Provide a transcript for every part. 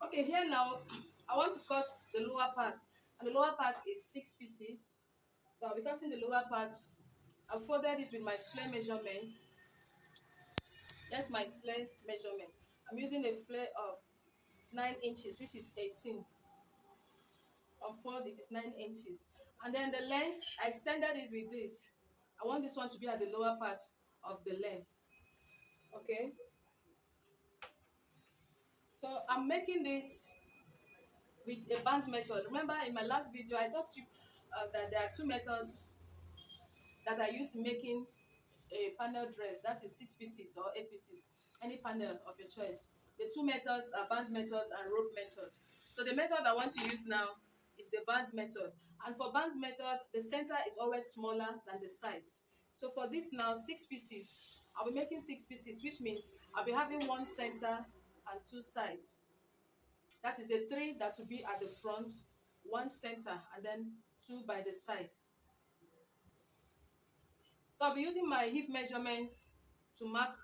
Okay, here now, I want to cut the lower part, and the lower part is 6 pieces. So I'll be cutting the lower part. I folded it with my flare measurement. That's my flare measurement. I'm using a flare of 9 inches, which is 18. On fold, it is 9 inches. And then the length, I extended it with this. I want this one to be at the lower part of the length. Okay? So I'm making this with a band method. Remember in my last video, I taught you that there are two methods that I use in making a panel dress. That is 6 pieces or 8 pieces, any panel of your choice. The two methods are band method and rope method. So the method I want to use now is the band method. And for band method, the center is always smaller than the sides. So for this now, 6 pieces, I'll be making 6 pieces, which means I'll be having one center and two sides. That is the three that will be at the front, one center, and then two by the side. So I'll be using my hip measurements to mark.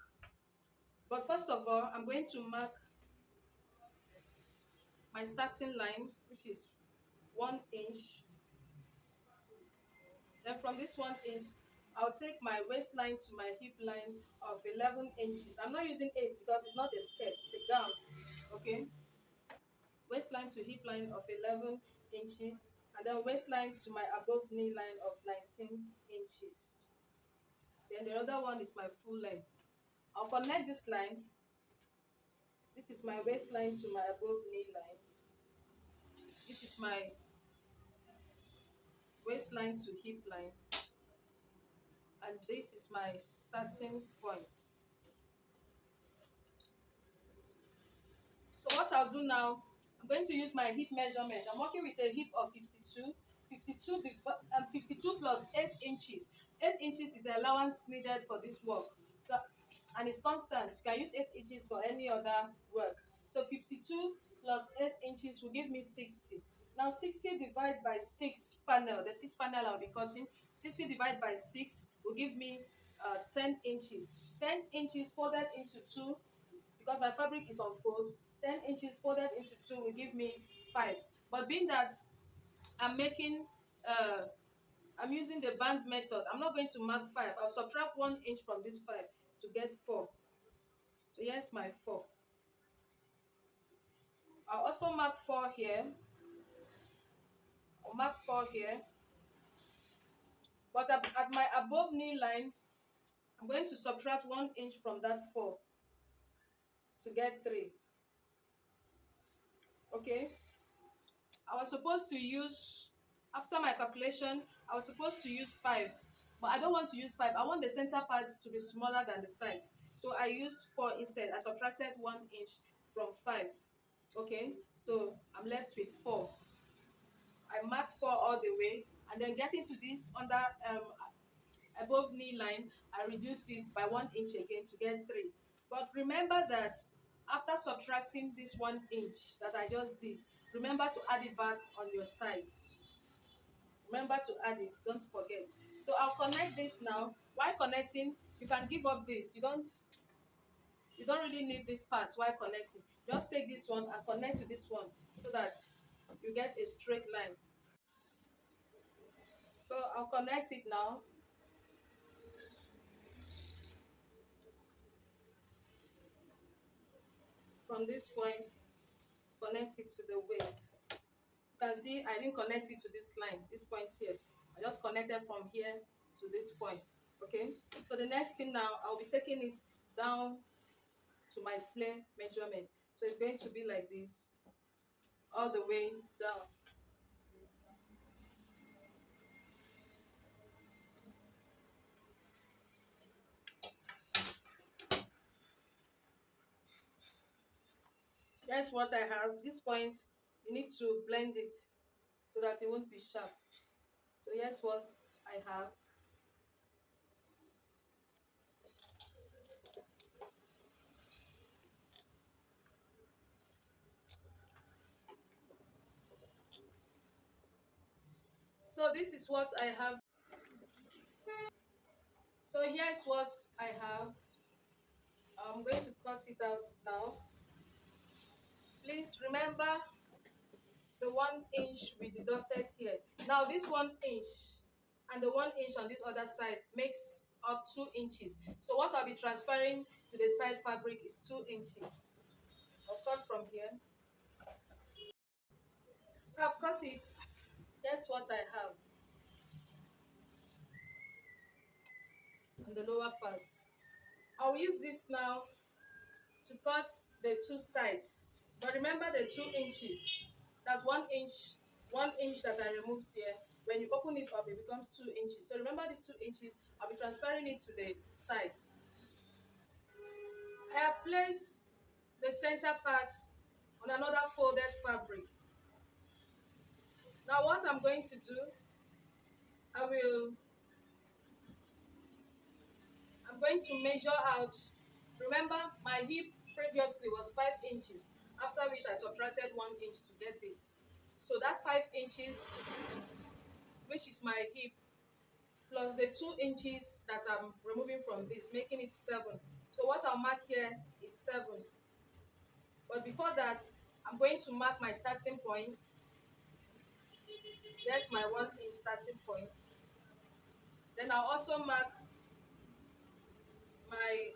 But first of all, I'm going to mark my starting line, which is 1 inch. Then from this 1 inch, I'll take my waistline to my hip line of 11 inches. I'm not using 8 because it's not a skirt, it's a gown. Okay? Waistline to hip line of 11 inches. And then waistline to my above knee line of 19 inches. Then the other one is my full length. I'll connect this line. This is my waistline to my above knee line. This is my waistline to hip line, and this is my starting point. So what I'll do now, I'm going to use my hip measurement. I'm working with a hip of 52. 52 plus 8 inches. 8 inches is the allowance needed for this work. So, and it's constant. You can use 8 inches for any other work. So 52 plus 8 inches will give me 60. Now 60 divided by 6 panel, the 6 panel I'll be cutting, 60 divided by 6 will give me 10 inches. 10 inches folded into 2, because my fabric is on fold, 10 inches folded into 2 will give me 5. But being that I'm making, I'm using the band method, I'm not going to mark 5. I'll subtract 1 inch from this 5 to get 4. So here's my 4. I'll also mark 4 here. I'll mark 4 here. But at my above knee line, I'm going to subtract 1 inch from that 4 to get 3. Okay? I was supposed to use, after my calculation, I was supposed to use 5. But I don't want to use 5. I want the center part to be smaller than the sides. So I used 4 instead. I subtracted 1 inch from 5. Okay? So I'm left with 4. I marked 4 all the way. And then getting to this under above knee line, I reduce it by 1 inch again to get 3. But remember that after subtracting this 1 inch that I just did, remember to add it back on your side. Remember to add it, don't forget. So I'll connect this now. While connecting, you can give up this. You don't really need this part while connecting. Just take this one and connect to this one so that you get a straight line. So I'll connect it now. From this point, connect it to the waist. You can see I didn't connect it to this line, this point here. I just connected from here to this point. Okay, so the next thing now, I'll be taking it down to my flare measurement. So it's going to be like this, all the way down. Here's what I have. This point, you need to blend it so that it won't be sharp. So here's what I have. So this is what I have. So here's what I have. I'm going to cut it out now. Please remember the 1 inch we deducted here. Now this 1 inch and the 1 inch on this other side makes up 2 inches. So what I'll be transferring to the side fabric is 2 inches. I'll cut from here. So I've cut it. Here's what I have on the lower part. I'll use this now to cut the two sides. But remember the 2 inches. That's 1 inch, 1 inch that I removed here. When you open it up, it becomes 2 inches. So remember these 2 inches, I'll be transferring it to the side. I have placed the center part on another folded fabric. Now what I'm going to do, I will, I'm going to measure out. Remember my hip previously was 5 inches, after which I subtracted 1 inch to get this. So that 5 inches, which is my hip, plus the 2 inches that I'm removing from this, making it 7. So what I'll mark here is 7. But before that, I'm going to mark my starting point. There's my 1 inch starting point. Then I'll also mark my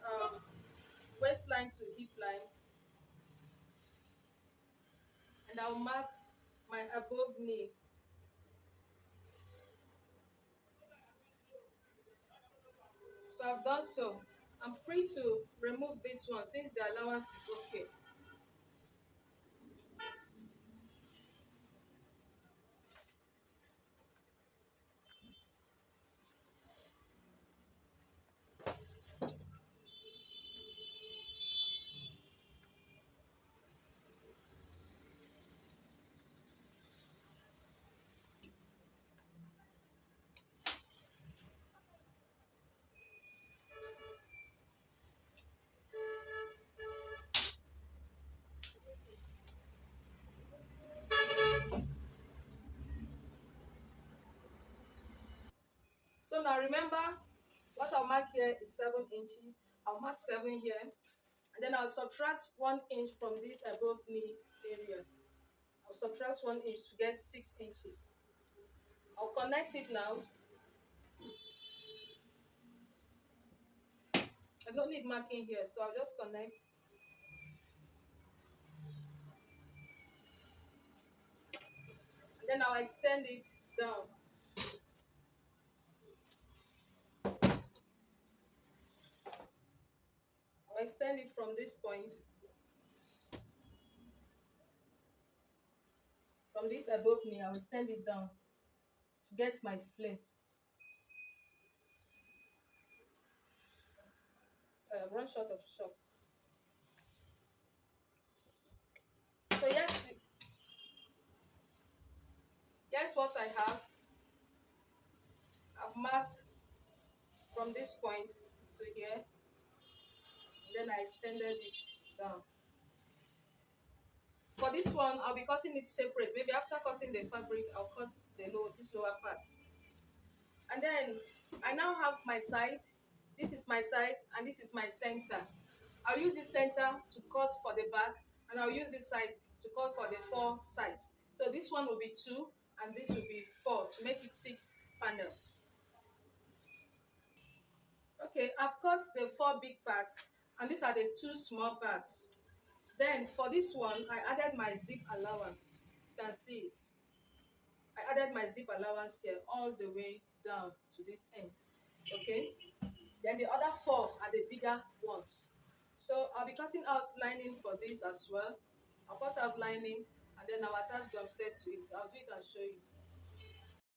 waistline to hip line. And I'll mark my above knee. So I've done so. I'm free to remove this one since the allowance is okay. So now remember, what I'll mark here is 7 inches. I'll mark 7 here. And then I'll subtract 1 inch from this above knee area. I'll subtract 1 inch to get 6 inches. I'll connect it now. I don't need marking here, so I'll just connect. And then I'll extend it down. I'll extend it from this point, from this above knee, I'll extend it down to get my flare. Run short of shop. So yes, what I have. I've marked from this point to here. Then I extended it down. For this one, I'll be cutting it separate. Maybe after cutting the fabric, I'll cut this lower part. And then I now have my side. This is my side and this is my center. I'll use this center to cut for the back, and I'll use this side to cut for the 4 sides. So this one will be 2 and this will be 4 to make it 6 panels. Okay, I've cut the 4 big parts and these are the 2 small parts. Then for this one, I added my zip allowance. You can see it. I added my zip allowance here all the way down to this end. Okay? Then the other 4 are the bigger ones. So I'll be cutting out lining for this as well. I'll cut out lining and then I'll attach gum set to it. I'll do it and show you.